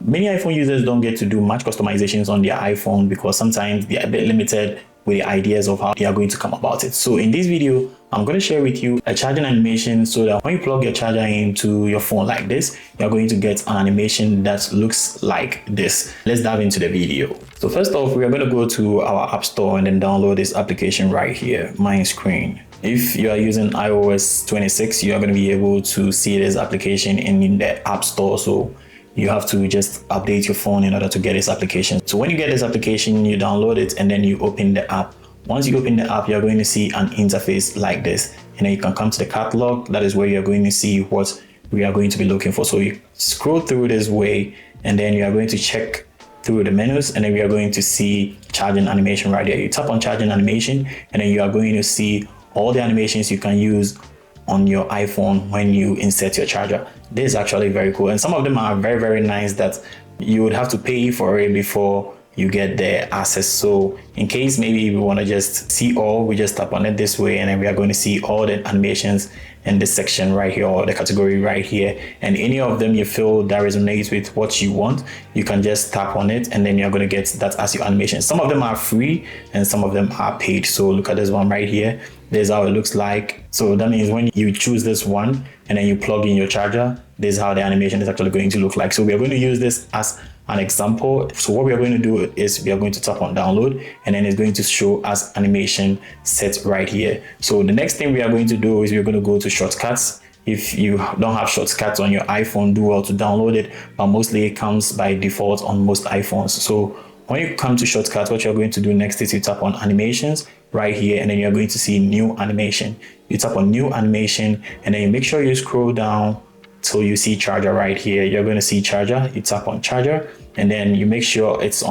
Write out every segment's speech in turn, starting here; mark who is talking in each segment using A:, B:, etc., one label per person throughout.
A: Many iPhone users don't get to do much customizations on their iPhone because sometimes they are a bit limited with the ideas of how they are going to come about it. So in this video, I'm going to share with you a charging animation so that when you plug your charger into your phone like this, you're going to get an animation that looks like this. Let's dive into the video. So first off, we are going to go to our App Store and then download this application right here, My Screen. If you are using iOS 26, you are going to be able to see this application in the App Store. So you have to just update your phone in order to get this application. So when you get this application, you download it and then you open the app. Once you open the app, you're going to see an interface like this. And then you can come to the catalog. That is where you're going to see what we are going to be looking for. So you scroll through this way and then you are going to check through the menus and then we are going to see charging animation right here. You tap on charging animation and then you are going to see all the animations you can use on your iPhone when you insert your charger. This is actually very cool, and some of them are very, very nice that you would have to pay for it before you get the access. So in case maybe we want to just see all, we just tap on it this way and then we are going to see all the animations in this section right here, or the category right here, and any of them you feel that resonates with what you want, you can just tap on it and then you're going to get that as your animation. Some of them are free and some of them are paid. So look at this one right here. This is how it looks like. So that means when you choose this one and then you plug in your charger, this is how the animation is actually going to look like. So we are going to use this as an example. So what we are going to do is we are going to tap on download and then it's going to show as animation set right here. So the next thing we are going to do is we're going to go to shortcuts. If you don't have shortcuts on your iPhone, do well to download it, but mostly it comes by default on most iPhones. So when you come to shortcuts, what you're going to do next is you tap on animations right here and then you're going to see new animation. You tap on new animation and then you make sure you scroll down till you see charger right here. You're going to see charger. You tap on charger and then you make sure it's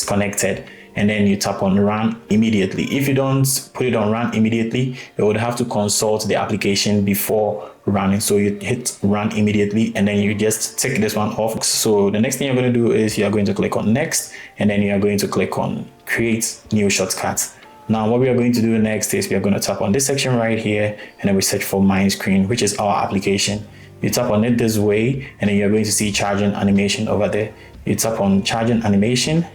A: connected and then you tap on run immediately. If you don't put it on run immediately, you would have to consult the application before running. So you hit run immediately and then you just take this one off. So the next thing you're going to do is you're going to click on next and then you're going to click on create new shortcut. Now what we are going to do next is we are going to tap on this section right here and then we search for My Screen, which is our application. You tap on it this way and then you're going to see charging animation over there. You tap on charging animation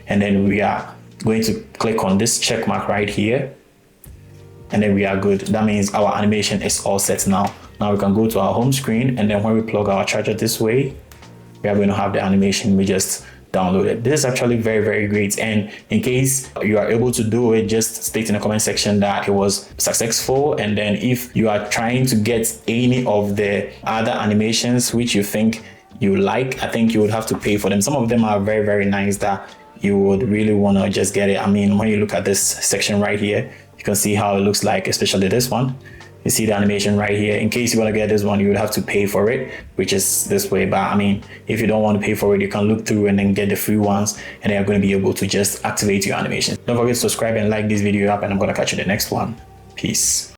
A: and then we are going to click on this check mark right here and then we are good. That means our animation is all set now. Now we can go to our home screen and then when we plug our charger this way, we are going to have the animation we just downloaded. This is actually very, very great, and in case you are able to do it, just state in the comment section that it was successful. And then if you are trying to get any of the other animations which you think you like, I think you would have to pay for them. Some of them are very, very nice that you would really want to just get it. I mean, when you look at this section right here, you can see how it looks like, especially this one. You see the animation right here. In case you want to get this one, you would have to pay for it, which is this way. But I mean, if you don't want to pay for it, you can look through and then get the free ones and then you're going to be able to just activate your animation. Don't forget to subscribe and like this video up, and I'm going to catch you in the next one. Peace.